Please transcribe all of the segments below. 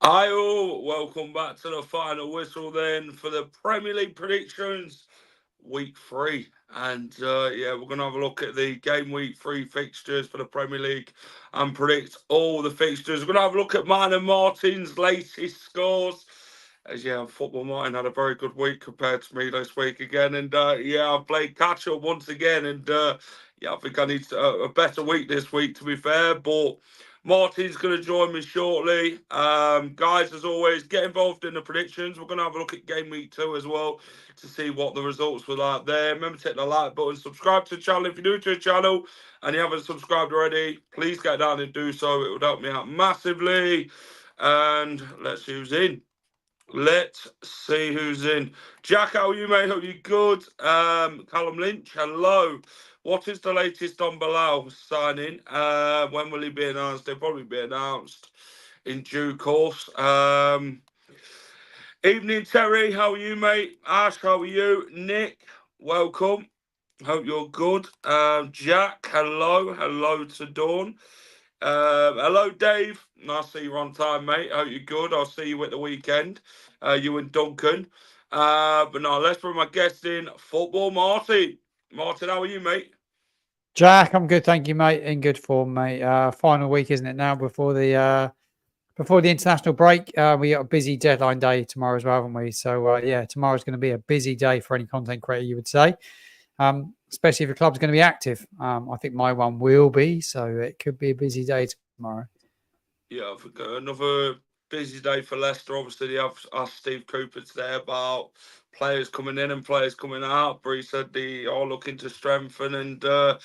Hi all, welcome back to the final whistle then for the Premier League predictions week 3. And we're going to have a look at the game week 3 fixtures for the Premier League and predict all the fixtures. We're going to have a look at mine and Martin's latest scores. As Football Martin had a very good week compared to me this week again. And I've played catch up once again. And I think I need a better week this week, to be fair. But Martin's going to join me shortly. Guys, as always, get involved in the predictions. We're going to have a look at game week 2 as well to see what the results were like there. Remember to hit the like button, subscribe to the channel if you're new to the channel and you haven't subscribed already. Please get down and do so. It would help me out massively. And let's see who's in. Let's see who's in. Jack, how are you, mate? Hope you're good. Callum Lynch, hello. What is the latest on Bilal signing? When will he be announced? He'll probably be announced in due course. Evening, Terry. How are you, mate? Ash, how are you? Nick, welcome. Hope you're good. Jack, hello. Hello to Dawn. Hello, Dave. Nice to see you on time, mate. Hope you're good. I'll see you at the weekend. You and Duncan. But no, let's bring my guest in, Football Martin. Martin, how are you, mate? Jack, I'm good, thank you, mate. In good form, mate. Final week, isn't it now? Before the international break, we got a busy deadline day tomorrow as well, haven't we? So tomorrow's going to be a busy day for any content creator, you would say. Especially if the club's going to be active. I think my one will be, so it could be a busy day tomorrow. Yeah, I think another busy day for Leicester. Obviously, they have asked Steve Cooper today about players coming in and players coming out. But he said they are looking to strengthen, and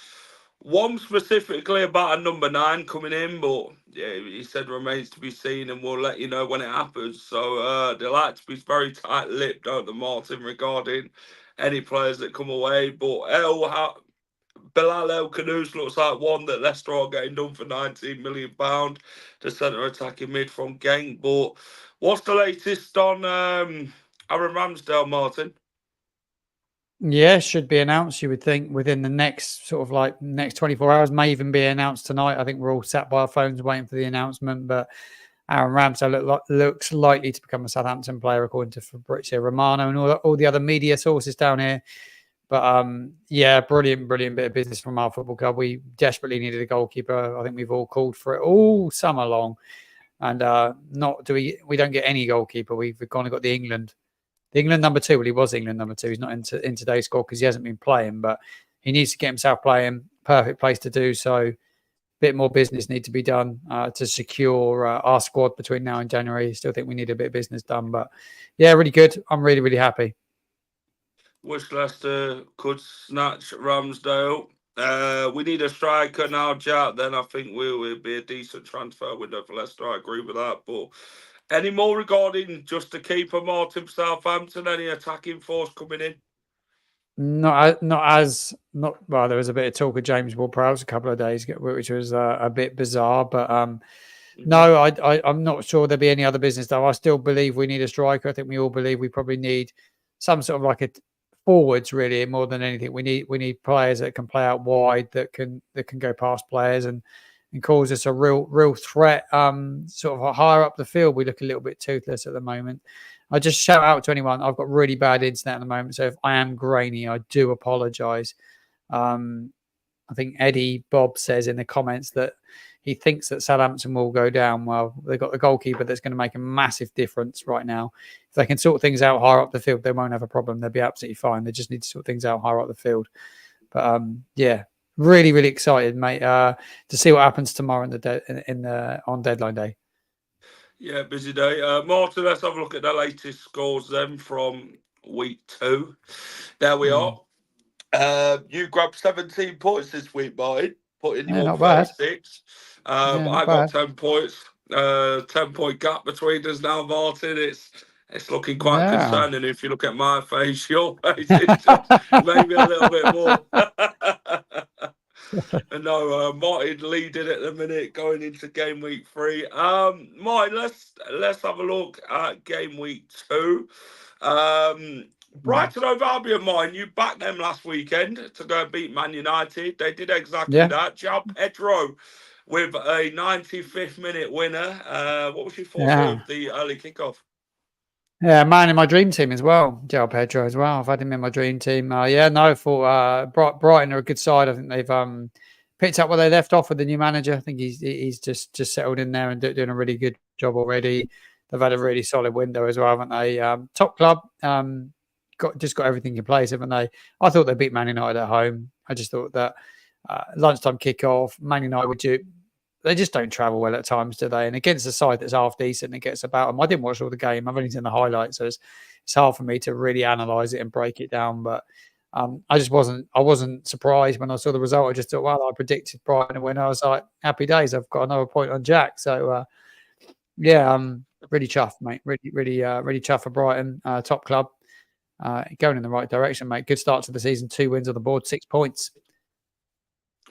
one specifically about a number 9 coming in. But yeah, he said remains to be seen, and we'll let you know when it happens. So they like to be very tight-lipped, don't they, Martin, regarding any players that come away. But Bilal El Khanous looks like one that Leicester are getting done for £19 million. The centre attacking mid from Genk. But what's the latest on Aaron Ramsdale, Martin? Yeah, should be announced, you would think, within the next next 24 hours. May even be announced tonight. I think we're all sat by our phones waiting for the announcement. But Aaron Ramsdale looks likely to become a Southampton player, according to Fabrizio Romano and all the other media sources down here. But brilliant bit of business from our football club. We desperately needed a goalkeeper. I think we've all called for it all summer long, and we don't get any goalkeeper. We've gone and got the England number 2. Well, he was England number 2. He's not in today's squad because he hasn't been playing, but he needs to get himself playing. Perfect place to do so. Bit more business need to be done to secure our squad between now and January. Still think we need a bit of business done, but yeah, really good. I'm really, really happy. Wish Leicester could snatch Ramsdale. We need a striker now, Jack. Then I think we'll be a decent transfer window for Leicester. I agree with that. But any more regarding just the keeper, Martin, Southampton? Any attacking force coming in? Well. There was a bit of talk of James Ward-Prowse a couple of days ago, which was a bit bizarre. But no, I'm not sure there'll be any other business though. I still believe we need a striker. I think we all believe we probably need some sort of like a forwards, really, more than anything. We need players that can play out wide, that can go past players and cause us a real threat. Sort of higher up the field, we look a little bit toothless at the moment. I just shout out to anyone. I've got really bad internet at the moment, so if I am grainy, I do apologise. I think Eddie Bob says in the comments that he thinks that Southampton will go down. Well, they've got the goalkeeper that's going to make a massive difference right now. If they can sort things out higher up the field, they won't have a problem. They'll be absolutely fine. They just need to sort things out higher up the field. But really, really excited, mate, to see what happens tomorrow on deadline day. Yeah, busy day. Martin, let's have a look at the latest scores then from week 2. There we are. You grabbed 17 points this week, Martin. putting you Yeah, on not bad. 36. Yeah, not I got bad. 10 points. 10-point gap between us now, Martin. It's looking quite Yeah. concerning if you look at my face. Your face is just maybe a little bit more. No, Martin leading at the minute going into game week 3. Martin, let's have a look at game week 2. Brighton over Albion, Martin, you backed them last weekend to go and beat Man United. They did exactly that. João Pedro with a 95th minute winner. What was your thoughts of the early kickoff? Yeah, man in my dream team as well. João Pedro as well. I've had him in my dream team. I thought Brighton are a good side. I think they've picked up where they left off with the new manager. I think he's just settled in there and doing a really good job already. They've had a really solid window as well, haven't they? Top club. Got everything in place, haven't they? I thought they beat Man United at home. I just thought that lunchtime kickoff, Man United they just don't travel well at times, do they? And against a side that's half decent, it gets about them. I didn't watch all the game. I've only seen the highlights, so it's hard for me to really analyse it and break it down. But I wasn't surprised when I saw the result. I just thought, well, I predicted Brighton to win. I was like, happy days. I've got another point on Jack. So really chuffed, mate. Really chuffed for Brighton, top club, going in the right direction, mate. Good start to the season. 2 wins on the board, 6 points.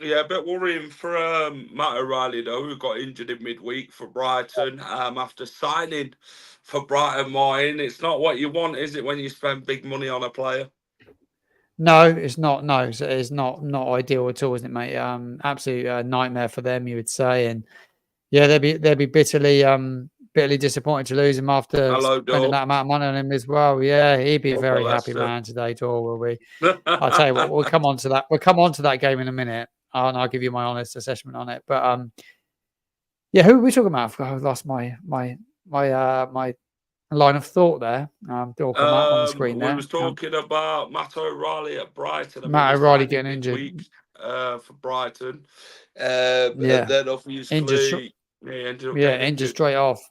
Yeah, a bit worrying for Matt O'Reilly, though, who got injured in midweek for Brighton after signing for Brighton, Martin. It's not what you want, is it, when you spend big money on a player? No, it's not. No, it's not ideal at all, isn't it, mate? Absolute nightmare for them, you would say. And yeah, they'd be bitterly disappointed to lose him after spending that amount of money on him as well. Yeah, he'd be a very happy man today, Dor, will we? I'll tell you what, we'll come on to that. We'll come on to that game in a minute. And I'll give you my honest assessment on it. But who are we talking about? I've lost my line of thought there. They'll come up on the screen there. We was talking about Matt O'Reilly at Brighton. Matt O'Reilly getting injured for Brighton. And then obviously injured straight off.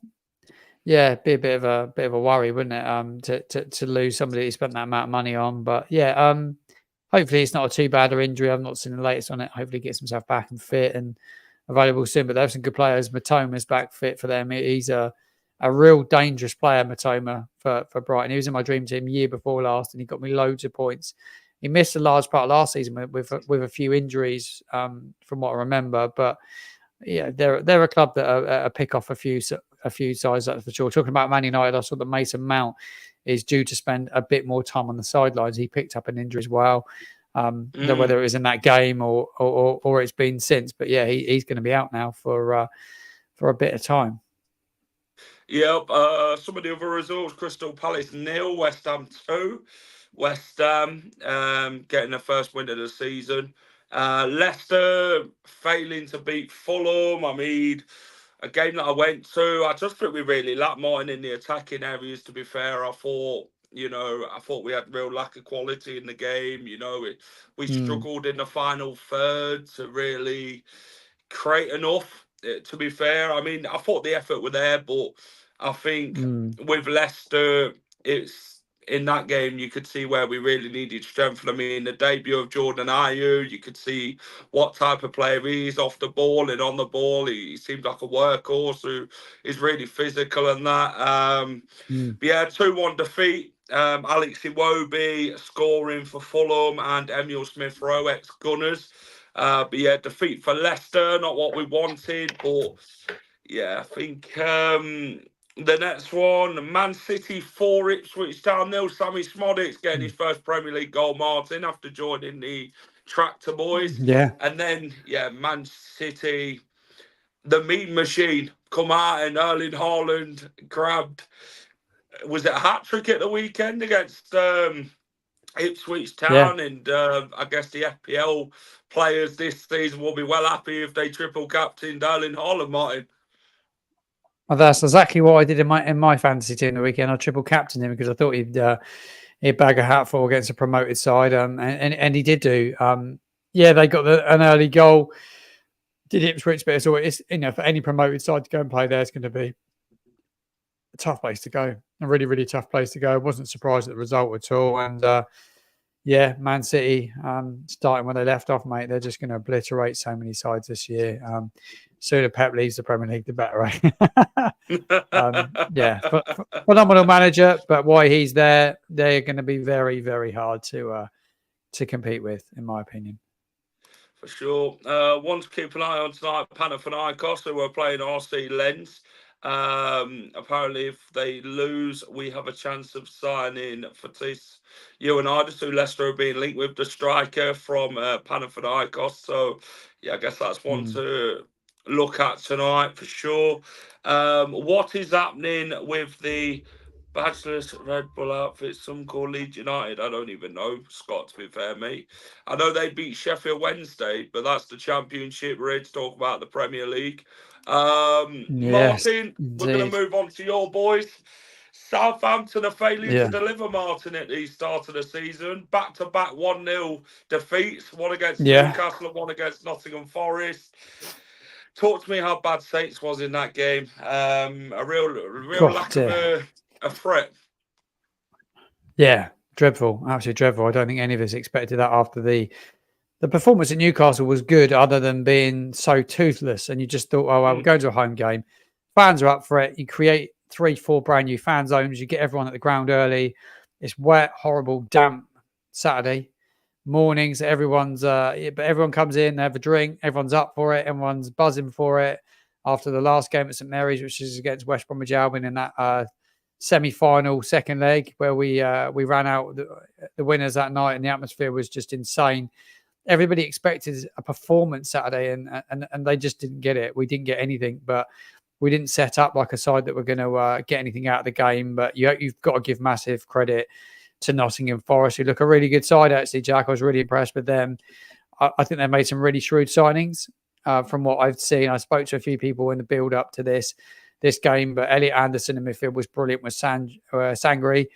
Yeah, it'd be a bit of a worry, wouldn't it? To lose somebody you spent that amount of money on. But hopefully it's not a too bad injury. I've not seen the latest on it. Hopefully he gets himself back and fit and available soon. But they have some good players. Matoma's back fit for them. He's a real dangerous player, Matoma, for Brighton. He was in my dream team year before last, and he got me loads of points. He missed a large part of last season with a few injuries, from what I remember. But yeah, they're a club that are pick off a few sides, that's for sure. Talking about Man United, I saw that Mason Mount is due to spend a bit more time on the sidelines. He picked up an injury as well. Whether it was in that game or it's been since, but yeah, he's going to be out now for a bit of time. Yep. Some of the other results: Crystal Palace 0, West Ham 2. West Ham getting the first win of the season. Leicester failing to beat Fulham. I mean, a game that I went to, I just think we really lacked more in the attacking areas, to be fair. I thought we had real lack of quality in the game. We struggled in the final third to really create enough, to be fair. I mean, I thought the effort were there, but I think with Leicester, it's in that game, you could see where we really needed strength. I mean, the debut of Jordan Ayew, you could see what type of player he is off the ball and on the ball. He seems like a workhorse who is really physical and that. 2-1 defeat. Alex Iwobi scoring for Fulham and Emile Smith-Rowe, ex-Gunners. Defeat for Leicester, not what we wanted. But yeah, I think the next one, Man City 4, Ipswich Town 0. Sammy Smodics getting his first Premier League goal, Martin, after joining the Tractor Boys. Yeah. And then, Man City, the mean machine, come out and Erling Haaland grabbed, was it a hat-trick at the weekend against Ipswich Town? Yeah. And I guess the FPL players this season will be well happy if they triple captained Erling Haaland, Martin. Well, that's exactly what I did in my fantasy team the weekend. I triple captained him because I thought he'd bag a hatful against a promoted side, and he did do. They got an early goal. Did Ipswich, but it's always, for any promoted side to go and play there, it's going to be a tough place to go. A really, really tough place to go. I wasn't surprised at the result at all, and Yeah, Man City, starting when they left off, mate, they're just going to obliterate so many sides this year. Sooner Pep leaves the Premier League, the better, right? Yeah, phenomenal manager, but why he's there, they're going to be very, very hard to compete with, in my opinion. For sure. One to keep an eye on tonight, Panathinaikos, who are playing RC Lens. Apparently, if they lose, we have a chance of signing Fatis Ioannidis, who Leicester have been linked with, the striker from Panathinaikos. So, yeah, I guess that's one to look at tonight for sure. What is happening with the Bachelor's Red Bull outfit? Some call Leeds United. I don't even know, Scott, to be fair, mate. I know they beat Sheffield Wednesday, but that's the Championship. We're here to talk about the Premier League. Yes, Martin, we're going to move on to your boys. Southampton are failing to deliver, Martin, at the start of the season. Back-to-back 1-0 defeats, one against Newcastle and one against Nottingham Forest. Talk to me how bad Saints was in that game. A real lack of a threat. Yeah, dreadful, absolutely dreadful. I don't think any of us expected that after the performance at Newcastle was good, other than being so toothless. And you just thought, oh, well, we're going to a home game. Fans are up for it. You create 3-4 brand new fan zones. You get everyone at the ground early. It's wet, horrible, damp Saturday mornings. But everyone comes in, they have a drink. Everyone's up for it. Everyone's buzzing for it. After the last game at St Mary's, which is against West Bromwich Albion in that semi-final second leg, where we ran out the winners that night, and the atmosphere was just insane. Everybody expected a performance Saturday, and they just didn't get it. We didn't get anything, but we didn't set up like a side that were going to get anything out of the game. But you've got to give massive credit to Nottingham Forest, who look a really good side, actually, Jack. I was really impressed with them. I think they made some really shrewd signings from what I've seen. I spoke to a few people in the build-up to this game, but Elliot Anderson in midfield was brilliant with Sangri.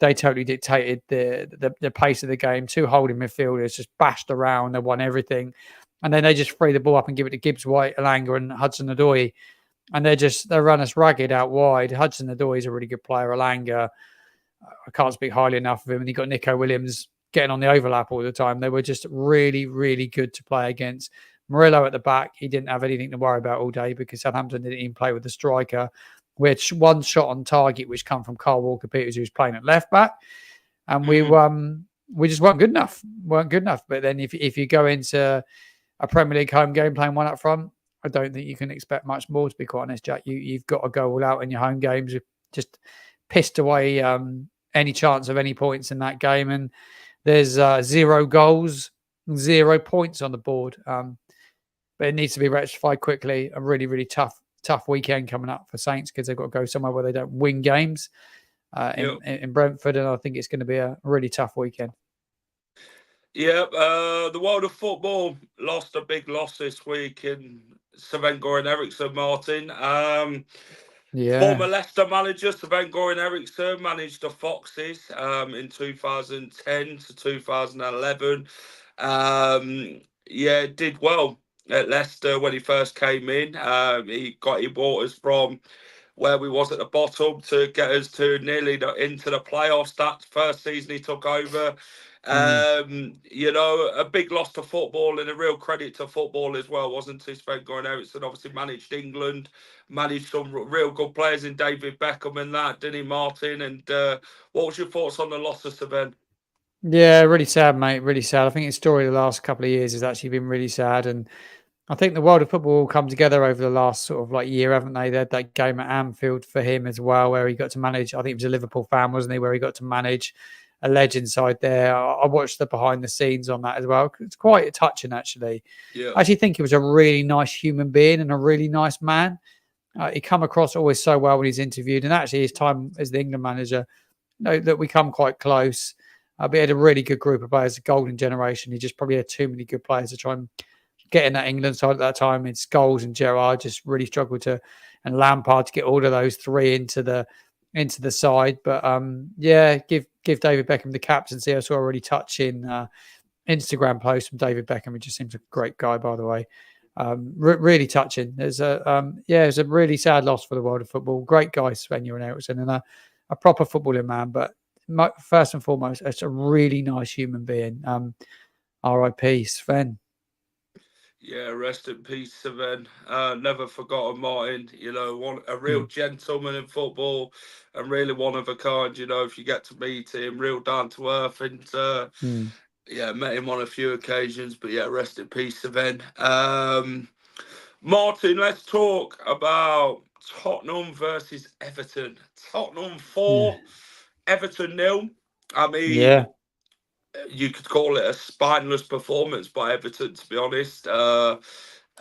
They totally dictated the pace of the game. Two holding midfielders just bashed around. They won everything. And then they just free the ball up and give it to Gibbs White, Alanga and Hudson-Odoi. And they run us ragged out wide. Hudson-Odoi is a really good player. Alanga, I can't speak highly enough of him. And you got Nico Williams getting on the overlap all the time. They were just really, really good to play against. Murillo at the back, he didn't have anything to worry about all day because Southampton didn't even play with the striker. Which one shot on target, which come from Carl Walker-Peters, who's playing at left back, and we just weren't good enough. But then if you go into a Premier League home game playing one up front, I don't think you can expect much more. To be quite honest, Jack, you've got to go all out in your home games. You've just pissed away any chance of any points in that game, and there's 0 goals, 0 points on the board. But it needs to be rectified quickly. A really, really tough weekend coming up for Saints because they've got to go somewhere where they don't win games in Brentford, and I think it's going to be a really tough weekend. Yeah, the world of football lost a big loss this week in Sven-Goran Eriksson, Martin. Former Leicester manager Sven-Goran Eriksson managed the Foxes in 2010 to 2011. Did well at Leicester when he first came in. He brought us from where we was at the bottom to get us to nearly into the playoffs. That first season he took over. A big loss to football and a real credit to football as well, wasn't he? Sven-Goran Eriksson obviously managed England, managed some real good players in David Beckham and that, didn't he, Martin? And what was your thoughts on the loss of Sven? Yeah, really sad, mate. Really sad. I think his story the last couple of years has actually been really sad, and I think the world of football will come together over the last sort of year, haven't they? They had that game at Anfield for him as well, where he got to manage. I think he was a Liverpool fan, wasn't he? Where he got to manage a legend side there. I watched the behind the scenes on that as well. It's quite touching, actually. Yeah. I actually think he was a really nice human being and a really nice man. He come across always so well when he's interviewed, and actually his time as the England manager, that we come quite close. But he had a really good group of players, the golden generation. He just probably had too many good players to try and get in that England side at that time. It's Scholes and Gerrard just really struggled and Lampard to get all of those three into the side. But give David Beckham the captaincy. I saw a really touching Instagram post from David Beckham. He just seems a great guy, by the way. Really touching. It's a really sad loss for the world of football. Great guy, Sven-Goran Eriksson, and a proper footballing man, but first and foremost, it's a really nice human being. R.I.P. Sven. Yeah, rest in peace, Sven. Never forgotten Martin. A real gentleman in football, and really one of a kind. If you get to meet him, real down to earth, and yeah, met him on a few occasions. But yeah, rest in peace, Sven. Martin, let's talk about Tottenham versus Everton. Tottenham 4, Everton 0. I mean, you could call it a spineless performance by Everton, to be honest. Quite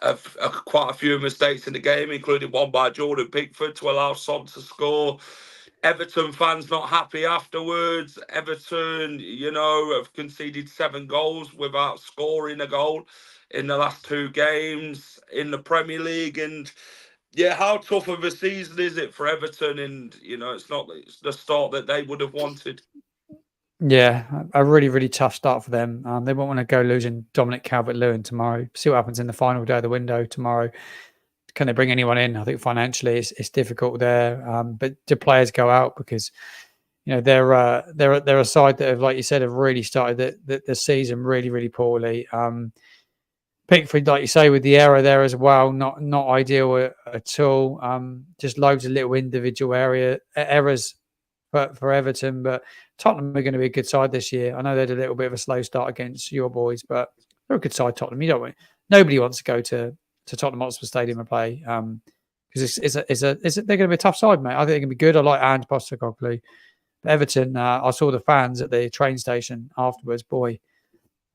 a few mistakes in the game, including one by Jordan Pickford to allow Son to score. Everton fans not happy afterwards. Everton, have conceded 7 goals without scoring a goal in the last 2 games in the Premier League. And yeah, how tough of a season is it for Everton? And, it's the start that they would have wanted. Yeah, a really, really tough start for them. They won't want to go losing Dominic Calvert-Lewin tomorrow. See what happens in the final day of the window tomorrow. Can they bring anyone in? I think financially it's difficult there. But do players go out because they're a side that have, like you said, have really started the season really, really poorly. Pickford, like you say, with the error there as well, not ideal at all. Just loads of little individual errors for Everton, but Tottenham are going to be a good side this year. I know they had a little bit of a slow start against your boys, but they're a good side. Tottenham, nobody wants to go to Tottenham Hotspur Stadium and play because they're going to be a tough side, mate. I think they're going to be good. I like Ange Postecoglou. Everton, I saw the fans at the train station afterwards. Boy,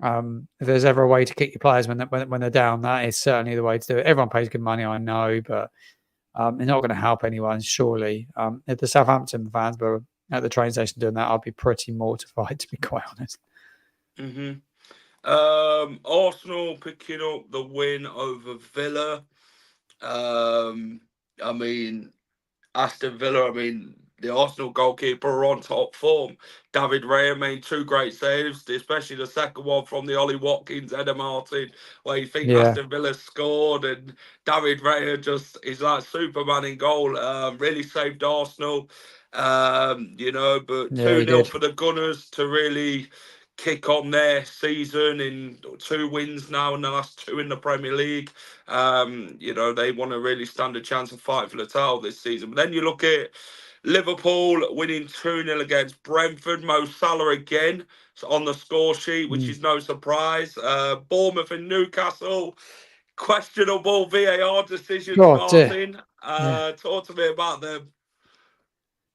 if there's ever a way to kick your players when they're down, that is certainly the way to do it. Everyone pays good money, I know, but they're not going to help anyone, surely. If the Southampton fans were at the train station doing that, I'd be pretty mortified, to be quite honest. Arsenal picking up the win over Villa. I mean, Aston Villa, the Arsenal goalkeeper are on top form. David Raya made 2 great saves, especially the second one from the Ollie Watkins, Eder Martin, where you think Aston Villa scored, and David Raya just is like Superman in goal. Really saved Arsenal, but 2-0 for the Gunners to really kick on their season in 2 wins now in the last 2 in the Premier League. They want to really stand a chance of fighting for the title this season. But then you look at Liverpool winning 2-0 against Brentford. Mo Salah again on the score sheet, which is no surprise. Bournemouth and Newcastle, questionable VAR decisions, Martin. Talk to me about them.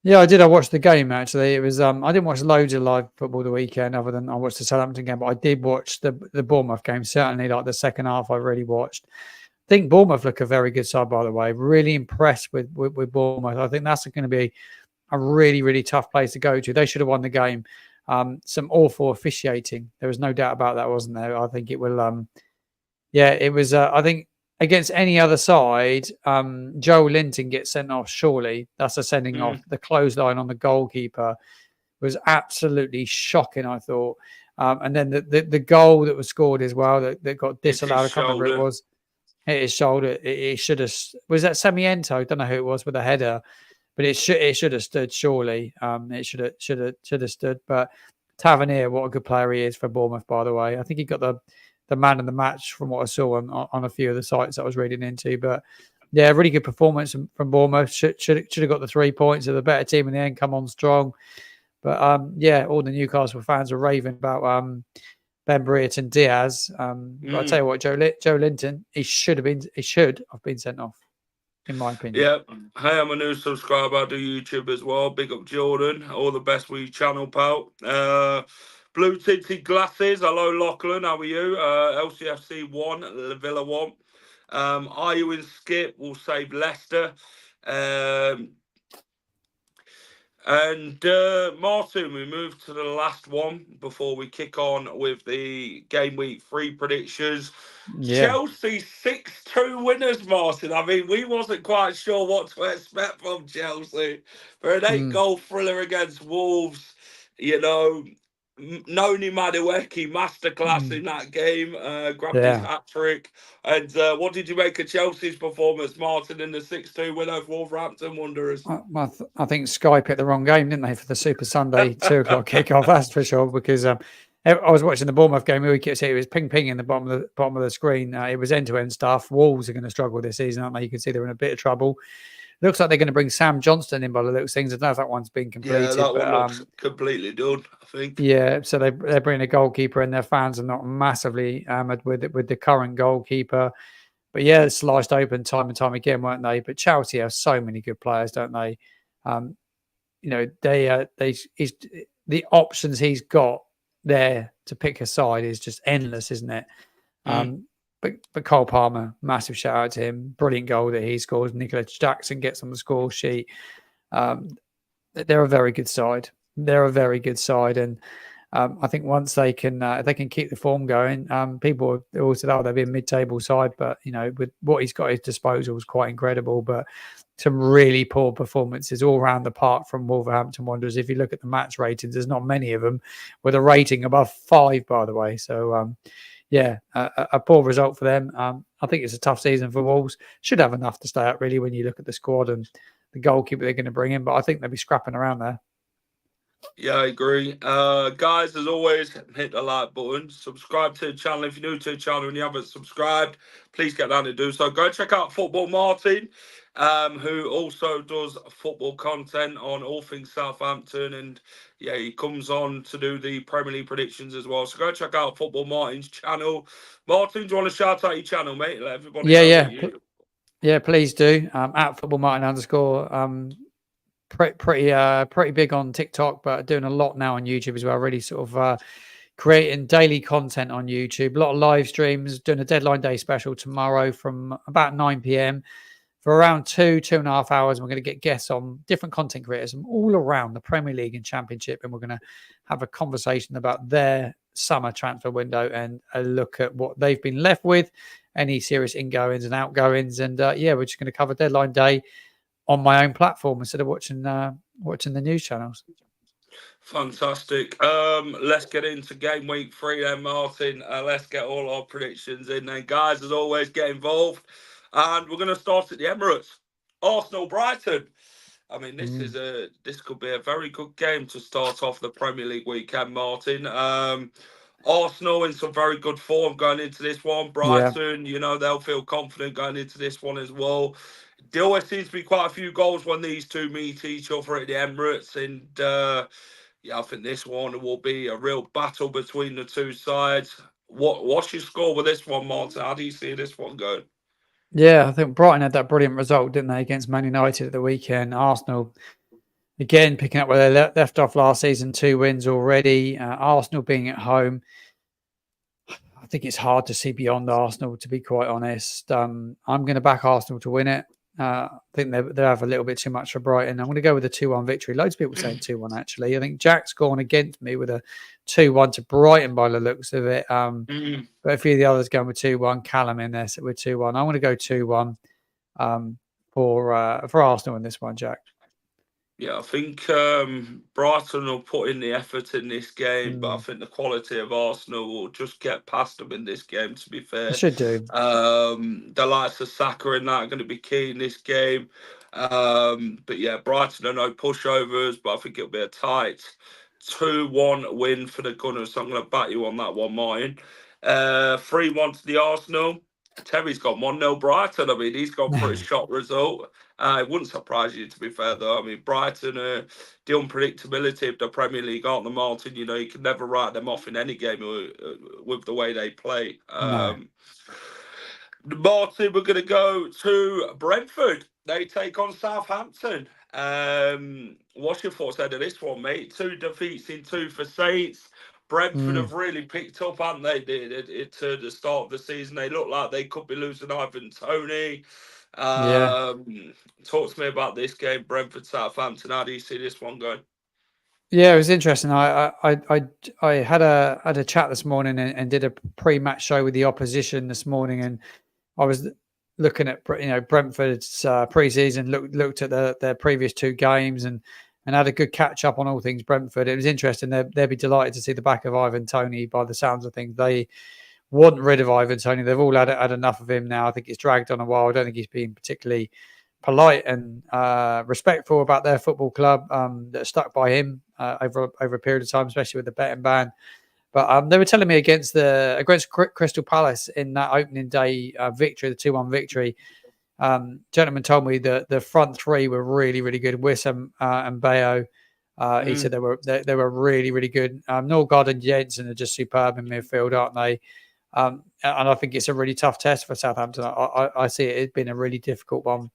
Yeah, I did. I watched the game, actually. It was I didn't watch loads of live football the weekend other than I watched the Southampton game, but I did watch the Bournemouth game. Certainly, like the second half, I really watched. I think Bournemouth look a very good side, by the way. Really impressed with Bournemouth. I think that's going to be a really, really tough place to go to. They should have won the game. Some awful officiating. There was no doubt about that, wasn't there? I think it will. It was. I think against any other side, Joe Linton gets sent off, surely. That's a sending off. The clothesline on the goalkeeper was absolutely shocking, I thought. And then the goal that was scored as well, that got disallowed, I can't remember who it was. Hit his shoulder. It should have... Was that Semiento? I don't know who it was with a header. But it should have stood, surely. It should have stood. But Tavernier, what a good player he is for Bournemouth, by the way. I think he got the man of the match from what I saw on a few of the sites I was reading into. But yeah, really good performance from Bournemouth. Should have got the 3 points. They're the better team in the end, come on strong. But all the Newcastle fans were raving about Ben Brereton Diaz. But I tell you what, Joe Linton, he should have been sent off, in my opinion. Yeah. Hey, I'm a new subscriber. I do YouTube as well. Big up Jordan. All the best with your channel, pal. Blue tinted glasses. Hello, Lachlan. How are you? LCFC 1, Villa 1. Are you in Skip? Will save Leicester. And Martin, we move to the last one before we kick on with the game week 3 predictions. Chelsea 6-2 winners, Martin. We wasn't quite sure what to expect from Chelsea. For an 8-goal thriller against Wolves, Noni Madueke masterclass in that game, grabbed his Yeah. hat trick. And what did you make of Chelsea's performance, Martin, in the 6-2 win over Wolverhampton Wanderers? I think Sky picked the wrong game, didn't they, for the Super Sunday 2 o'clock kickoff? That's for sure. Because I was watching the Bournemouth game. We kept saying it was ping in the bottom of the screen. It was end-to-end stuff. Wolves are going to struggle this season, aren't they? You can see they're in a bit of trouble. Looks like they're going to bring Sam Johnston in by the little things. I don't know if that one's been completed. Yeah, that one looks completely done, I think. Yeah, so they're bringing a goalkeeper, and their fans are not massively hammered with the current goalkeeper. But yeah, it's sliced open time and time again, weren't they? But Chelsea have so many good players, don't they? The options he's got there to pick a side is just endless, isn't it? But Cole Palmer, massive shout out to him. Brilliant goal that he scores. Nicholas Jackson gets on the score sheet. They're a very good side. And I think once they can keep the form going, people always said, "Oh, they'll be a mid-table side," but with what he's got at his disposal is quite incredible. But some really poor performances all around the park from Wolverhampton Wanderers. If you look at the match ratings, there's not many of them with a rating above 5, by the way. So a poor result for them. I think it's a tough season for Wolves. Should have enough to stay up, really, when you look at the squad and the goalkeeper they're going to bring in. But I think they'll be scrapping around there. Yeah, I agree. Guys, as always, hit the like button. Subscribe to the channel. If you're new to the channel and you haven't subscribed, please get down and do so. Go check out Football Martin, who also does football content on all things Southampton. And yeah, he comes on to do the Premier League predictions as well. So go check out Football Martin's channel. Martin, do you want to shout out your channel, mate? Let everybody know. Yeah, please do. At Football Martin _ pretty big on TikTok, but doing a lot now on YouTube as well. Really sort of creating daily content on YouTube. A lot of live streams. Doing a deadline day special tomorrow from about 9 p.m. for around 2.5 hours. We're going to get guests on, different content creators from all around the Premier League and Championship, and we're going to have a conversation about their summer transfer window and a look at what they've been left with, any serious ingoings and outgoings. And we're just going to cover deadline day on my own platform instead of watching the news channels. Fantastic. Let's get into game week 3 then, Martin. Let's get all our predictions in then. Guys, as always, get involved. And we're going to start at the Emirates. Arsenal-Brighton. I mean, this could be a very good game to start off the Premier League weekend, Martin. Arsenal in some very good form going into this one. Brighton, they'll feel confident going into this one as well. There always seems to be quite a few goals when these two meet each other at the Emirates. And I think this one will be a real battle between the two sides. What's your score with this one, Martin? How do you see this one going? Yeah, I think Brighton had that brilliant result, didn't they, against Man United at the weekend. Arsenal, again, picking up where they left off last season, 2 wins already. Arsenal being at home, I think it's hard to see beyond Arsenal, to be quite honest. I'm going to back Arsenal to win it. I think they have a little bit too much for Brighton. I'm going to go with a 2-1 victory. Loads of people saying 2-1, actually. I think Jack's gone against me with a 2-1 to Brighton by the looks of it. But a few of the others going with 2-1. Callum in there so with 2-1. I'm going to go 2-1 for Arsenal in this one, Jack. Yeah, I think Brighton will put in the effort in this game, but I think the quality of Arsenal will just get past them in this game, to be fair. It should do. The likes of Saka and that are going to be key in this game. But yeah, Brighton are no pushovers, but I think it'll be a tight 2-1 win for the Gunners. So I'm going to back you on that one, Martin. 3-1 to the Arsenal. Terry's got 1-0 Brighton. I mean, he's gone for a shot result. It wouldn't surprise you, to be fair, though. I mean, Brighton, the unpredictability of the Premier League, aren't the Martin? You can never write them off in any game with the way they play. No. Martin, we're going to go to Brentford. They take on Southampton. What's your thoughts out of this one, mate? 2 defeats in 2 for Saints. Brentford have really picked up, haven't they? To the start of the season, they look like they could be losing Ivan Toney. Talk to me about this game, Brentford Southampton. How do you see this one going? Yeah, it was interesting. I had a chat this morning and did a pre-match show with the opposition this morning, and I was looking at Brentford's pre-season, looked at their previous 2 games, and and had a good catch up on all things Brentford. It was interesting. They'd be delighted to see the back of Ivan Toney by the sounds of things. They want rid of Ivan Toney. They've all had enough of him now. I think it's dragged on a while. I don't think he's been particularly polite and respectful about their football club that stuck by him over a period of time, especially with the betting ban. But they were telling me against Crystal Palace in that opening day victory, the 2-1 victory, gentleman told me that the front three were really, really good. Wissam and Bayo. He said they were really, really good. Norgard and Jensen are just superb in midfield, aren't they? And I think it's a really tough test for Southampton. I see it being a really difficult one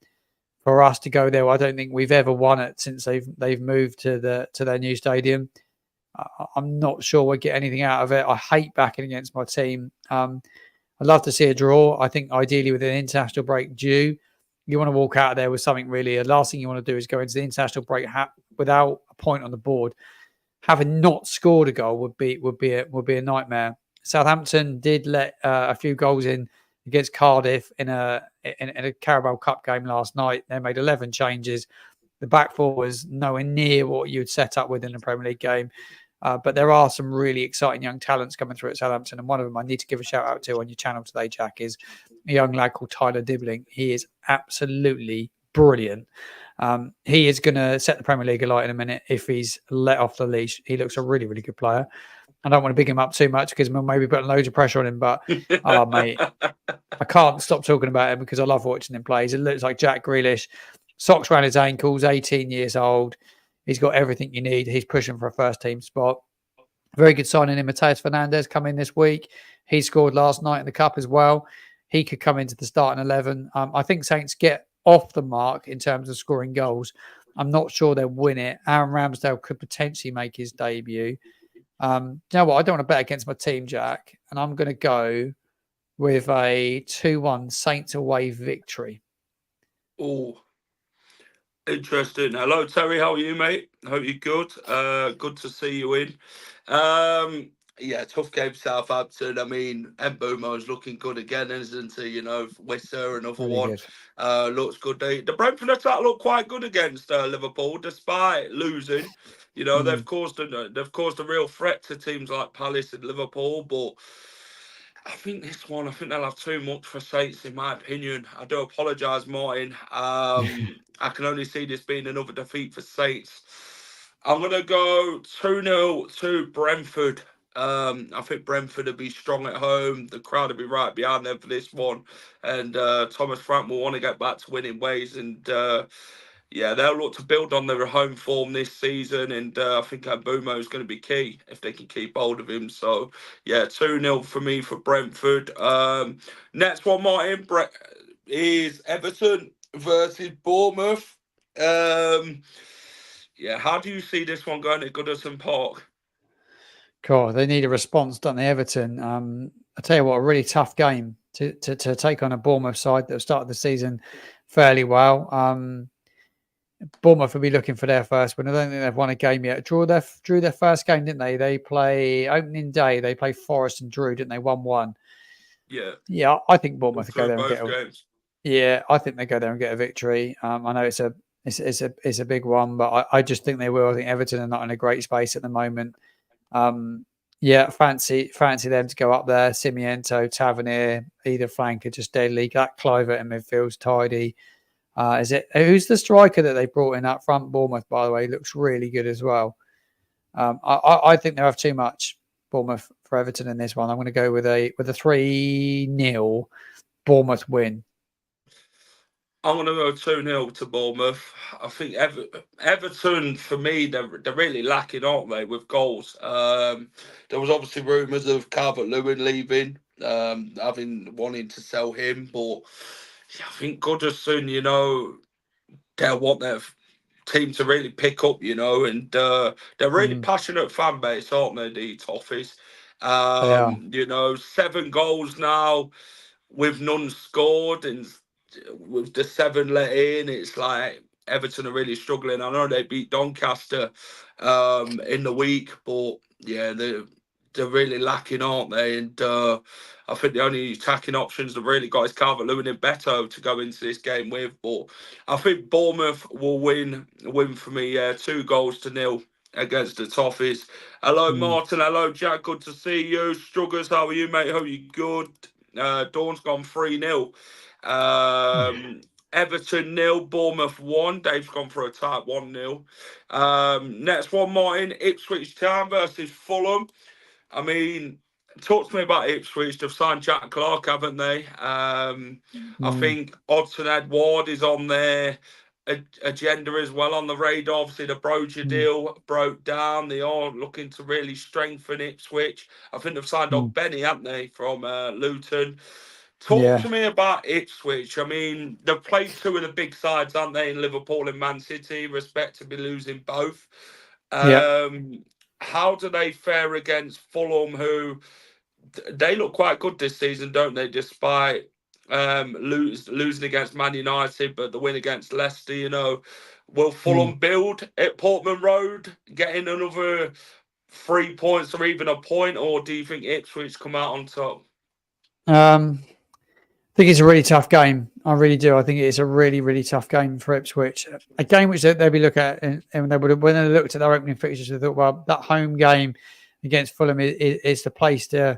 for us to go there. I don't think we've ever won it since they've moved to their new stadium. I'm not sure we'll get anything out of it. I hate backing against my team. I'd love to see a draw. I think ideally with an international break due, you want to walk out of there with something really. The last thing you want to do is go into the international break without a point on the board. Having not scored a goal would be a nightmare. Southampton did let a few goals in against Cardiff in a Carabao Cup game last night. They made 11 changes. The back four was nowhere near what you'd set up with in a Premier League game. But there are some really exciting young talents coming through at Southampton. And one of them I need to give a shout out to on your channel today, Jack, is a young lad called Tyler Dibbling. He is absolutely brilliant. He is going to set the Premier League alight in a minute if he's let off the leash. He looks a really, really good player. I don't want to big him up too much because we'll maybe putting loads of pressure on him. But, mate, I can't stop talking about him because I love watching him play. It looks like Jack Grealish. Socks around his ankles, 18 years old. He's got everything you need. He's pushing for a first-team spot. Very good signing in Mateus Fernandes coming this week. He scored last night in the Cup as well. He could come into the starting 11. I think Saints get off the mark in terms of scoring goals. I'm not sure they'll win it. Aaron Ramsdale could potentially make his debut. You know what? I don't want to bet against my team, Jack. And I'm going to go with a 2-1 Saints away victory. Oh, interesting. Hello, Terry. How are you, mate? Hope you're good. Good to see you in. Yeah, tough game, Southampton. I mean, Mbeumo's looking good again, isn't he? You know, Wissa, another Really one. Good. Looks good. The Brentford attack looked quite good against Liverpool, despite losing. You know, they've caused a real threat to teams like Palace and Liverpool, but I think they'll have too much for Saints, in my opinion. I do apologise, Martin. I can only see this being another defeat for Saints. I'm going to go 2-0 to Brentford. I think Brentford will be strong at home. The crowd will be right behind them for this one. And Thomas Frank will want to get back to winning ways. And they'll look to build on their home form this season. And I think Mbeumo is going to be key if they can keep hold of him. So, 2-0 for me for Brentford. Next one, Martin, is Everton versus Bournemouth. How do you see this one going at Goodison Park? God, they need a response, don't they, Everton? I tell you what, a really tough game to take on a Bournemouth side that started the season fairly well. Bournemouth will be looking for their first win. I don't think they've won a game yet. Drew their first game, didn't they? They play opening day. They play Forest and Drew, didn't they? 1-1. Yeah. I think Bournemouth will go there and get games. Yeah, I think they go there and get a victory. I know it's a big one, but I just think they will. I think Everton are not in a great space at the moment. Fancy them to go up there. Simiento, Tavernier, either flank are just deadly. That Clivert in midfield's tidy. Who's the striker that they brought in up front? Bournemouth, by the way, looks really good as well. I think they have too much, Bournemouth, for Everton in this one. I'm going to go with a 3-0 Bournemouth win. I'm going to go 2-0 to Bournemouth. I think Everton, for me, they're really lacking, aren't they, with goals? There was obviously rumours of Calvert-Lewin leaving, wanting to sell him, but I think Goodison, they'll want their team to really pick up, and they're really passionate fan base, aren't they, the Toffees? 7 goals now with none scored, and with the 7 let in, it's like Everton are really struggling. I know they beat Doncaster in the week, but they're really lacking, aren't they? And I think the only attacking options they've really got is Calvert-Lewin and Beto to go into this game with. But I think Bournemouth will win for me 2-0 against the Toffees. Hello, Mm. Martin. Hello, Jack. Good to see you. Struggers, how are you, mate? Hope you're good. Dawn's gone 3-0. Everton 0, Bournemouth 1. Dave's gone for a tight 1-0. Next one, Martin. Ipswich Town versus Fulham. I mean, talk to me about Ipswich. They've signed Jack Clark, haven't they? I think Odson Edward is on their agenda as well, on the radar. Obviously, the Broja deal broke down. They are looking to really strengthen Ipswich. I think they've signed off Benny, haven't they, from Luton. Talk to me about Ipswich. I mean, they've played two of the big sides, haven't they, in Liverpool and Man City, respectively losing both. How do they fare against Fulham, who they look quite good this season, don't they, despite losing against Man United, but the win against Leicester, you know. Will Fulham build at Portman Road, getting another 3 points or even a point, or do you think Ipswich come out on top? I think it's a really tough game. I really do. I think it's a really, really tough game for Ipswich. A game which they'll be looking at, and they would have, when they looked at their opening fixtures, they thought, well, that home game against Fulham is the place to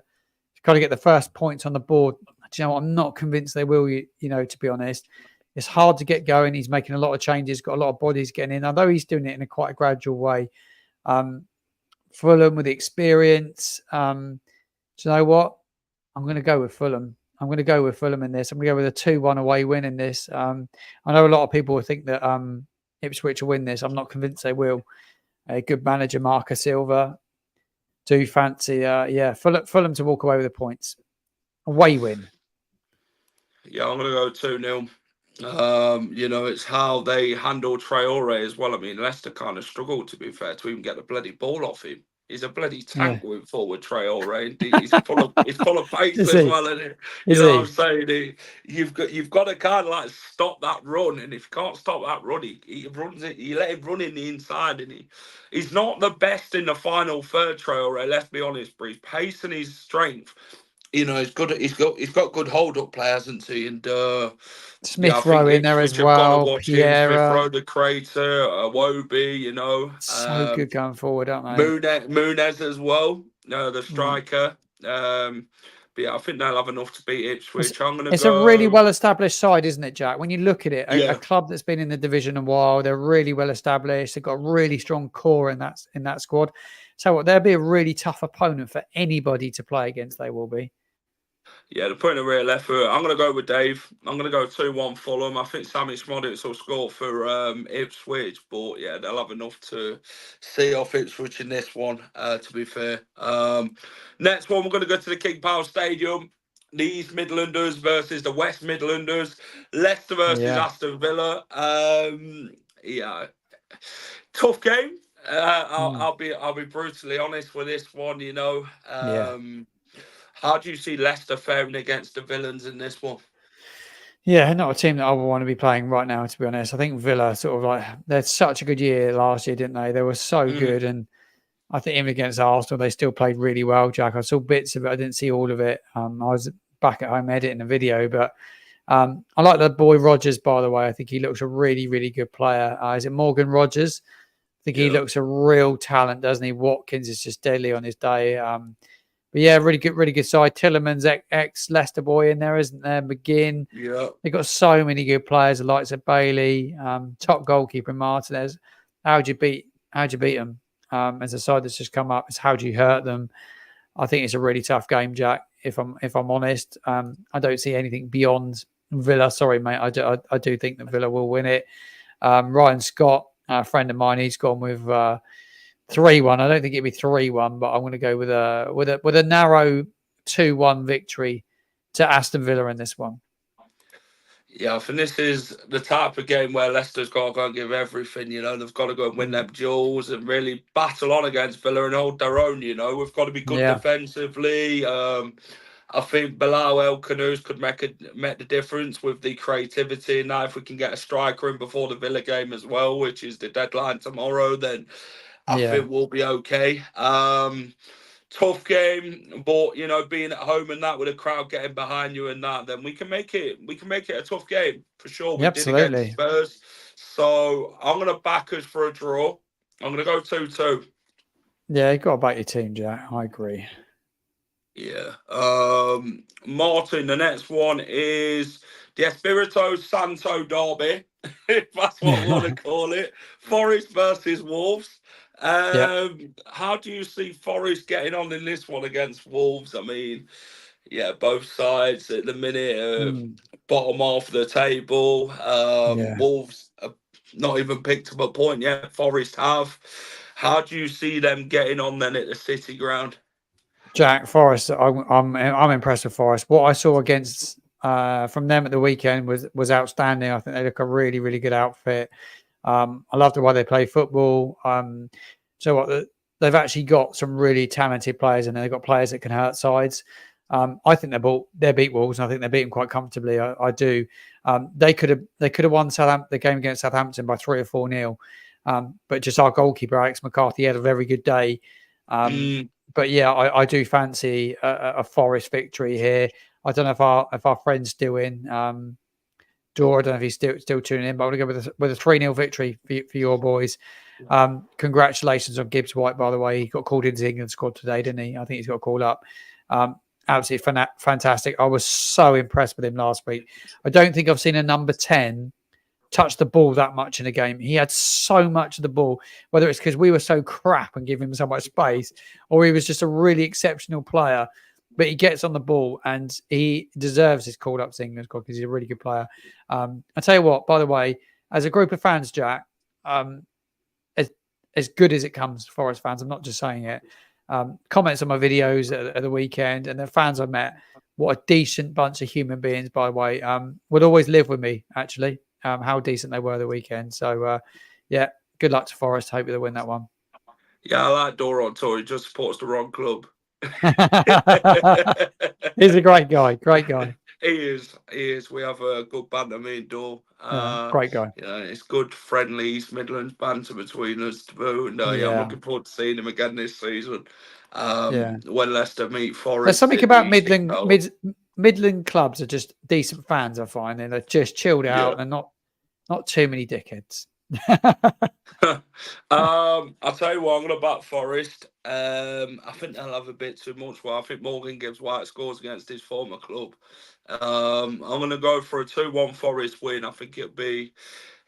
kind of get the first points on the board. Do you know what? I'm not convinced they will, you know, to be honest. It's hard to get going. He's making a lot of changes, got a lot of bodies getting in, although he's doing it in a quite a gradual way. Fulham with the experience. Do you know what? I'm going to go with Fulham. I'm going to go with Fulham in this. I'm going to go with a 2-1 away win in this. I know a lot of people think that Ipswich will win this. I'm not convinced they will. A good manager, Marcus Silva. Do fancy, Fulham to walk away with the points. Away win. Yeah, I'm going to go 2-0. You know, it's how they handle Traore as well. I mean, Leicester kind of struggled, to be fair, to even get the bloody ball off him. He's a bloody tank going forward, Traore. He's full of pace as well, isn't it? You know what I'm saying? You've got to kind of like stop that run, and if you can't stop that run, he runs it. You let him run in the inside, and he's not the best in the final third, Traore. Let's be honest, but his pace and his strength. You know, he's got good hold up play, hasn't he? And Smith Rowe in there as well. Smith Rowe, the Crater, Wobie, you know. So good going forward, aren't they? Munez as well, the striker. But yeah, I think they'll have enough to beat Ipswich. It's a really well-established side, isn't it, Jack? When you look at it, a club that's been in the division a while, they're really well-established. They've got a really strong core in that squad. So what? They'll be a really tough opponent for anybody to play against. They will be. Yeah, they're putting a real effort. I'm going to go with Dave. I'm going to go 2-1 Fulham. I think Sammy Smodic will score for Ipswich, but yeah, they'll have enough to see off Ipswich in this one, to be fair. Next one, we're going to go to the King Power Stadium. The East Midlanders versus the West Midlanders. Leicester versus Aston Villa. Tough game. I'll be brutally honest with this one, you know. How do you see Leicester faring against the Villains in this one? Yeah, not a team that I would want to be playing right now, to be honest. I think Villa sort of like, they had such a good year last year, didn't they? They were so good. And I think even against Arsenal, they still played really well, Jack. I saw bits of it. I didn't see all of it. I was back at home editing a video, but I like the boy Rodgers, by the way. I think he looks a really, really good player. Is it Morgan Rodgers? I think he looks a real talent, doesn't he? Watkins is just deadly on his day. But yeah, really good side. Tillerman's ex-Leicester boy in there, isn't there? McGinn. Yeah. They've got so many good players, the likes of Bailey, top goalkeeper Martinez. How'd you beat them? As a side that's just come up, it's how do you hurt them? I think it's a really tough game, Jack, if I'm honest. I don't see anything beyond Villa. Sorry, mate. I do think that Villa will win it. Ryan Scott, a friend of mine, he's gone with 3-1. I don't think it'd be 3-1, but I'm going to go with a narrow 2-1 victory to Aston Villa in this one. Yeah, I think this is the type of game where Leicester's got to go and give everything, you know. They've got to go and win them duels and really battle on against Villa and hold their own, you know. We've got to be good defensively. I think Bilal El Khanous could make the difference with the creativity. Now, if we can get a striker in before the Villa game as well, which is the deadline tomorrow, then I think we'll be okay. tough game, but being at home and that with a crowd getting behind you and that, then we can make it. We can make it a tough game for sure. Yeah, We did against absolutely. Spurs, so I'm gonna back us for a draw. I'm gonna go 2-2. Yeah, you got to back your team, Jack. I agree. Yeah. Martin, the next one is the Espirito Santo Derby, if that's what we want to call it. Forest versus Wolves. Yeah. How do you see Forest getting on in this one against Wolves? I mean, yeah, both sides at the minute, bottom half of the table. Yeah. Wolves have not even picked up a point yet. Forest have. How do you see them getting on then at the City ground? Jack, Forest. I'm impressed with Forest. What I saw against from them at the weekend was outstanding. I think they look a really, really good outfit. I love the way they play football. So what they've actually got some really talented players, and they've got players that can hurt sides. I think they beat Wolves, and I think they beat them quite comfortably. I do. They could have won the game against Southampton by 3 or 4-0, but just our goalkeeper Alex McCarthy had a very good day. But yeah, I do fancy a Forest victory here. I don't know if our friend's still in. Dor, I don't know if he's still tuning in, but I'm going to go with a 3-0 victory for your boys. Congratulations on Gibbs White, by the way. He got called into the England squad today, didn't he? I think he's got a call up. Absolutely fantastic. I was so impressed with him last week. I don't think I've seen a number 10 touch the ball that much in a game. He had so much of the ball, whether it's because we were so crap and give him so much space, or he was just a really exceptional player. But he gets on the ball and he deserves his call up to England squad because he's a really good player. I tell you what, by the way, as a group of fans, Jack, as good as it comes, Forest fans, I'm not just saying it. Comments on my videos at the weekend, and the fans I met, what a decent bunch of human beings, by the way, would always live with me, actually, how decent they were the weekend. So, yeah, good luck to Forest. Hope they win that one. Yeah, I like Doro Tory, just supports the wrong club. He's a great guy. Great guy. He is. We have a good banter, me and Dor. Great guy. Yeah, it's good, friendly East Midlands banter between us too. And yeah, I'm looking forward to seeing him again this season. When Leicester meet Forest. There's something about Midland clubs are just decent fans, I find, and they're just chilled out and not too many dickheads. I'll tell you what, I'm going to back Forest. I think they'll have a bit too much. Well, I think Morgan Gibbs White scores against his former club. I'm going to go for a 2-1 Forest win. I think it'll be,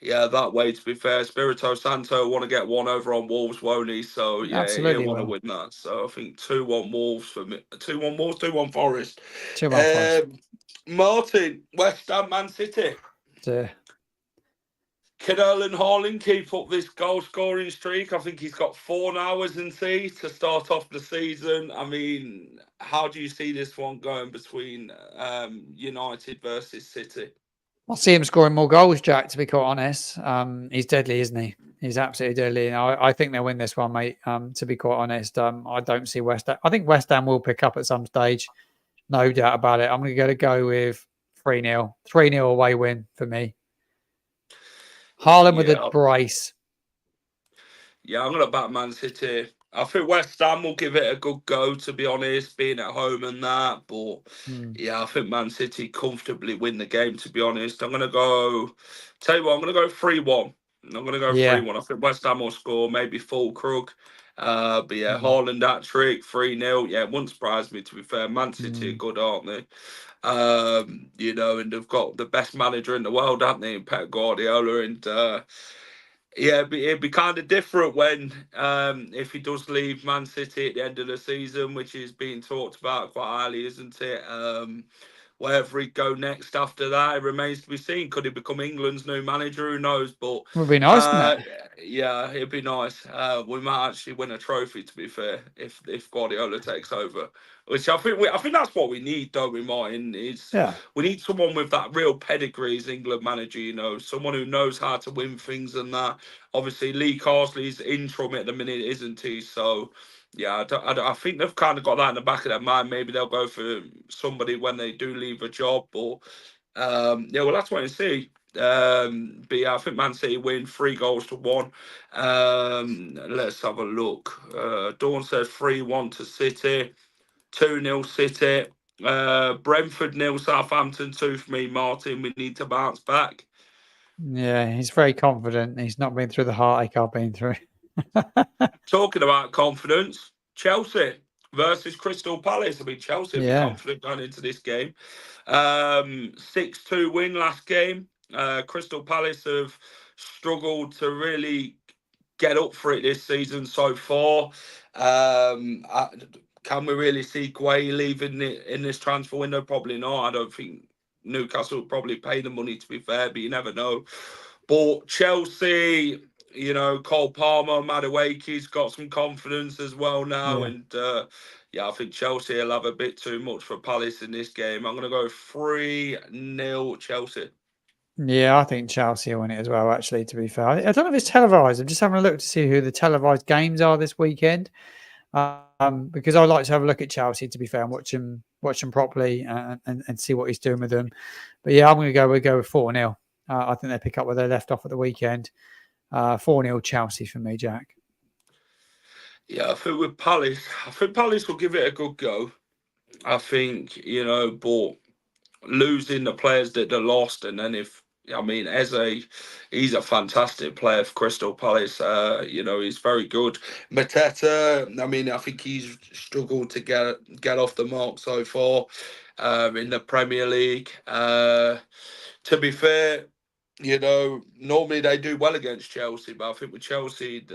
that way, to be fair. Espirito Santo want to get one over on Wolves, won't he? So, yeah, absolutely he'll want to win that. So, I think 2-1 Wolves for me. 2-1 Wolves, 2-1 Forest. 2-1 Forest. Martin, West Ham, Man City. Can Erling Haaland keep up this goal scoring streak? I think he's got 4 now, isn't he, to start off the season? I mean, how do you see this one going between United versus City? I see him scoring more goals, Jack, to be quite honest. He's deadly, isn't he? He's absolutely deadly. And I think they'll win this one, mate, to be quite honest. I don't see West Ham. I think West Ham will pick up at some stage. No doubt about it. I'm going to go with 3-0. 3-0 away win for me. Haaland with a brace. Yeah, I'm going to back Man City. I think West Ham will give it a good go, to be honest, being at home and that. But, I think Man City comfortably win the game, to be honest. I'm going to go... Tell you what, I'm going to go 3-1. I'm going to go 3-1. I think West Ham will score, maybe full Krug. But, Haaland hat-trick, 3-0. Yeah, it wouldn't surprise me, to be fair. Man City are good, aren't they? And they've got the best manager in the world, haven't they, Pep Guardiola, and it'd be kind of different when if he does leave Man City at the end of the season, which is being talked about quite highly, isn't it? Wherever he'd go next after that, it remains to be seen. Could he become England's new manager? Who knows? But it would be nice, wouldn't it? Yeah, it'd be nice. We might actually win a trophy, to be fair, if Guardiola takes over. Which I think that's what we need, don't we, Martin? We need someone with that real pedigree as England manager, someone who knows how to win things and that. Obviously, Lee Carsley's interim at the minute, isn't he? So, yeah, I think they've kind of got that in the back of their mind. Maybe they'll go for somebody when they do leave a job. But, we'll have to wait and see. But yeah, I think Man City win 3-1. Let's have a look. Dawn says 3-1 to City, 2-0 City. Brentford 0, Southampton 2 for me, Martin. We need to bounce back. Yeah, he's very confident. He's not been through the heartache I've been through. Talking about confidence, Chelsea versus Crystal Palace. I mean, Chelsea will be confident going into this game. 6-2 win last game. Crystal Palace have struggled to really get up for it this season so far. Can we really see Gueye leaving in this transfer window? Probably not. I don't think Newcastle will probably pay the money, to be fair, but you never know. But Chelsea, Cole Palmer, Madueke's got some confidence as well now. And I think Chelsea will have a bit too much for Palace in this game. I'm going to go 3-0 Chelsea. Yeah, I think Chelsea will win it as well, actually, to be fair. I don't know if it's televised. I'm just having a look to see who the televised games are this weekend. Because I like to have a look at Chelsea, to be fair, and watch them properly and see what he's doing with them. But yeah, we'll go with 4-0. I think they pick up where they left off at the weekend. 4-0 Chelsea for me, Jack. Yeah, I think with Palace, Palace will give it a good go. I think, but losing the players that they lost, and then Eze, he's a fantastic player for Crystal Palace. He's very good. Mateta, I think he's struggled to get off the mark so far in the Premier League. To be fair, normally they do well against Chelsea, but I think with Chelsea,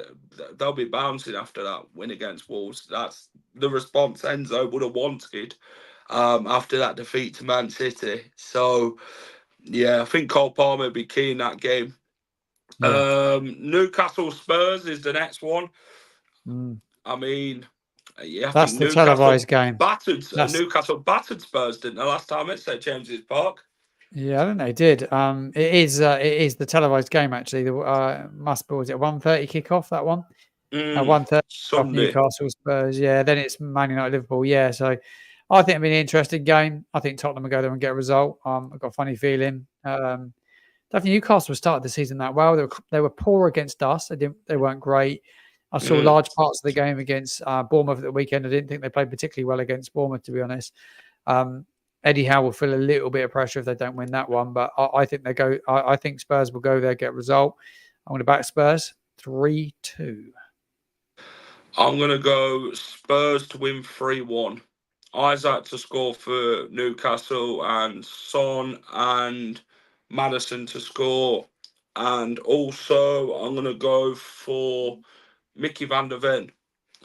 they'll be bouncing after that win against Wolves. That's the response Enzo would have wanted after that defeat to Man City. So, yeah, I think Cole Palmer would be key in that game. Yeah. Newcastle Spurs is the next one. I mean, that's think the televised game. Newcastle battered Spurs, didn't they, last time at St James's Park? Yeah, I think they did. It is the televised game, actually. Was it 1:30 kickoff, that one? 1:30 Newcastle Spurs. Yeah, then it's Man United Liverpool. Yeah, so I think it'll be an interesting game. I think Tottenham will go there and get a result. I've got a funny feeling. Don't think Newcastle started the season that well. They were poor against us. They weren't great. I saw large parts of the game against Bournemouth at the weekend. I didn't think they played particularly well against Bournemouth, to be honest. Eddie Howe will feel a little bit of pressure if they don't win that one, but I think I think Spurs will go there, get a result. I'm going to back Spurs 3-2. I'm going to go Spurs to win 3-1. Isaac to score for Newcastle, and Son and Maddison to score. And also, I'm going to go for Mickey van der Ven.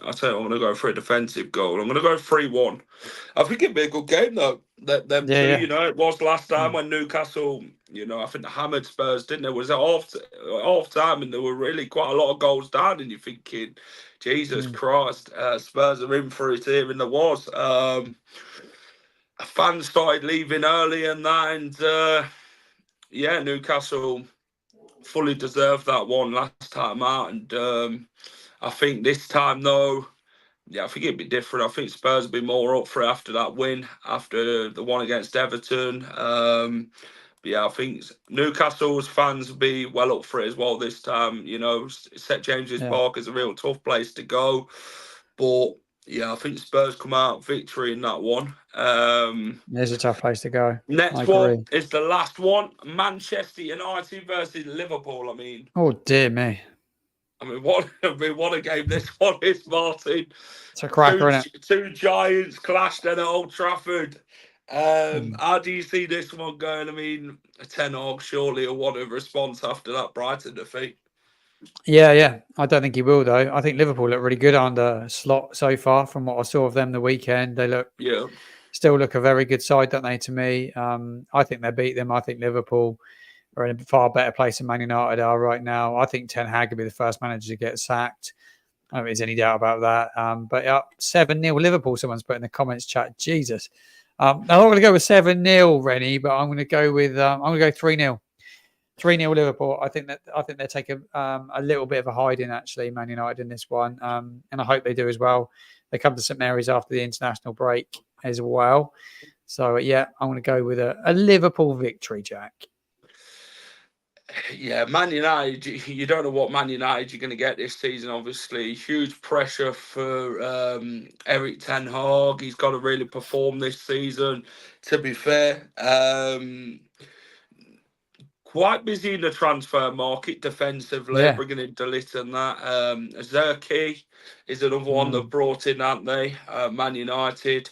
I say I'm going to go for a defensive goal. I'm going to go 3-1. I think it'd be a good game, though. Them two, it was last time when Newcastle, I think the hammered Spurs, didn't there? Was it off time, and there were really quite a lot of goals down, and you're thinking, Jesus Christ, Spurs are in for it here, and there was. Fans started leaving early and that, and Newcastle fully deserved that one last time out, and I think this time, though, I think it'd be different. I think Spurs will be more up for it after that win, after the one against Everton. I think Newcastle's fans will be well up for it as well this time. St James's Park is a real tough place to go. But, I think Spurs come out victory in that one. It's a tough place to go. Next one is the last one. Manchester United versus Liverpool. Oh, dear me. What a game this one is, Martin. It's a cracker, isn't it? Two giants clashed at Old Trafford. How do you see this one going? Ten Hag surely will want a response after that Brighton defeat. Yeah. I don't think he will, though. I think Liverpool look really good under Slot so far from what I saw of them the weekend. They still look a very good side, don't they, to me? I think they beat them. I think Liverpool are in a far better place than Man United are right now. I think Ten Hag will be the first manager to get sacked. I don't think there's any doubt about that. But 7-0 Liverpool, someone's put in the comments chat. Jesus. I'm not going to go with 7-0, Rennie, but I'm going to go with 3-0. 3-0 Liverpool. I think they take a little bit of a hiding, actually, Man United in this one. And I hope they do as well. They come to St Mary's after the international break as well. So, I'm going to go with a Liverpool victory, Jack. Yeah, Man United, you don't know what Man United you're going to get this season, obviously. Huge pressure for Eric Ten Hag. He's got to really perform this season, to be fair. Quite busy in the transfer market defensively, Yeah. bringing in De Ligt and that. Zerki is another one they've brought in, aren't they? Man United.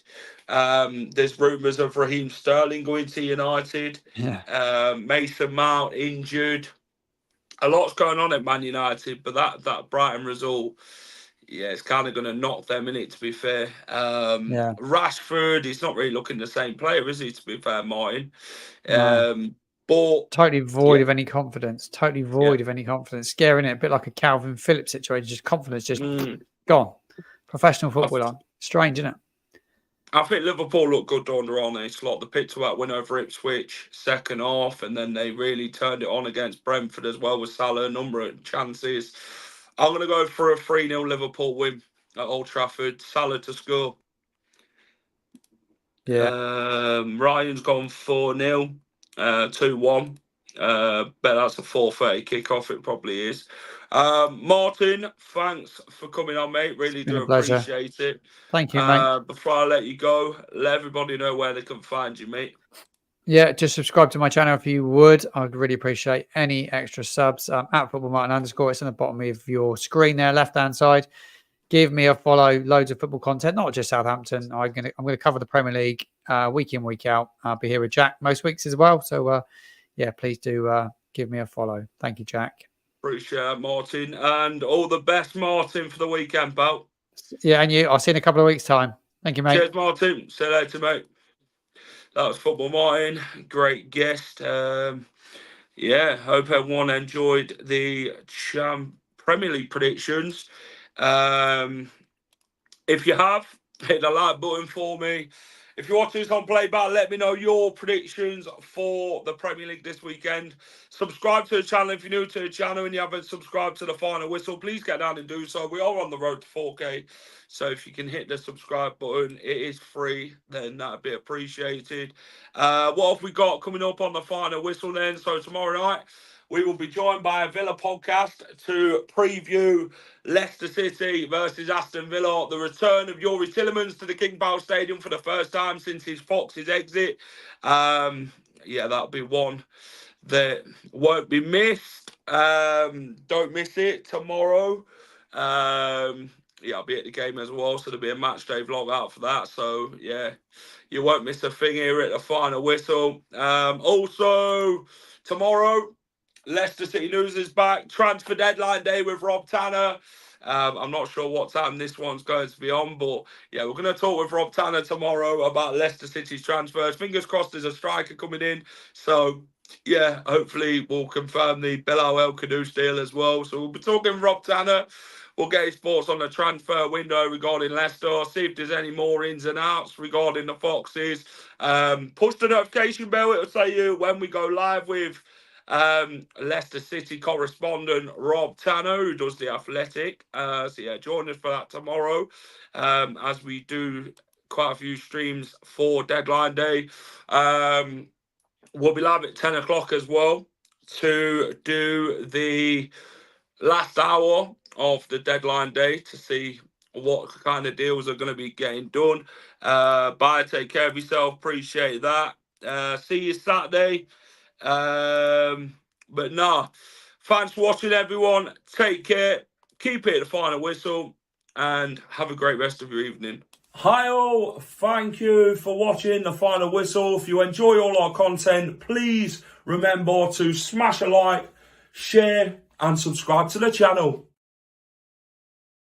There's rumours of Raheem Sterling going to United. Yeah. Mason Mount injured. A lot's going on at Man United, but that Brighton result, yeah, it's kind of going to knock them in it, to be fair. Yeah. Rashford, he's not really looking the same player, is he, to be fair, Martin? No. But Totally void yeah, of any confidence. Totally yeah. void of any confidence. Scaring it a bit like a Calvin Phillips situation. Just confidence just Mm. gone. Professional I, footballer. Strange, isn't it? I think Liverpool looked good under Arne Slot. They picked up that win over Ipswich second half, and then they really turned it on against Brentford as well with Salah, a number of chances. I'm going to go for a 3-0 Liverpool win at Old Trafford. Salah to score. Yeah. Ryan's gone 4-0, 2-1. Bet that's a 4:30 kickoff. It probably is. Martin, thanks for coming on, mate. Really It's been a do pleasure. appreciate it. Thank you, mate. Before I let you go, let everybody know where they can find you, mate. Yeah, just subscribe to my channel if you would. I'd really appreciate any extra subs. At Football Martin _. It's on the bottom of your screen there, left-hand side. Give me a follow. Loads of football content, not just Southampton. I'm gonna cover the Premier League week in, week out. I'll be here with Jack most weeks as well. So yeah, please do give me a follow. Thank you, Jack. Appreciate it, Martin, and all the best, Martin, for the weekend, pal. Yeah, and you. I'll see you in a couple of weeks' time. Thank you, mate. Cheers, Martin. See you later, mate. That was Football Martin. Great guest. Yeah, hope everyone enjoyed the Premier League predictions. If you have, hit the like button for me. If you're watching this on playback, let me know your predictions for the Premier League this weekend. Subscribe to the channel if you're new to the channel and you haven't subscribed to the Final Whistle. Please get down and do so. We are on the road to 4K. So if you can hit the subscribe button, it is free, then that'd be appreciated. What have we got coming up on the Final Whistle then? So tomorrow night, we will be joined by a Villa podcast to preview Leicester City versus Aston Villa, the return of Youri Tielemans to the King Power Stadium for the first time since his Fox's exit. Yeah, that'll be one that won't be missed. Don't miss it tomorrow. Yeah, I'll be at the game as well, so there'll be a match day vlog out for that. So yeah, you won't miss a thing here at the Final Whistle. Also, tomorrow, Leicester City News is back. Transfer deadline day with Rob Tanner. I'm not sure what time this one's going to be on, but yeah, we're going to talk with Rob Tanner tomorrow about Leicester City's transfers. Fingers crossed there's a striker coming in. So yeah, hopefully we'll confirm the Bilal El Khaddous deal as well. So we'll be talking Rob Tanner. We'll get his thoughts on the transfer window regarding Leicester, see if there's any more ins and outs regarding the Foxes. Push the notification bell. It'll tell you when we go live with Leicester City correspondent Rob Tanner, who does The Athletic. So yeah, join us for that tomorrow as we do quite a few streams for deadline day. We'll be live at 10 o'clock as well to do the last hour of the deadline day to see what kind of deals are going to be getting done. Bye, take care of yourself. Appreciate that. See you Saturday. But no, thanks for watching, everyone. Take care. Keep it at the Final Whistle and have a great rest of your evening. Hi all, thank you for watching the Final Whistle. If you enjoy all our content, please remember to smash a like, share and subscribe to the channel.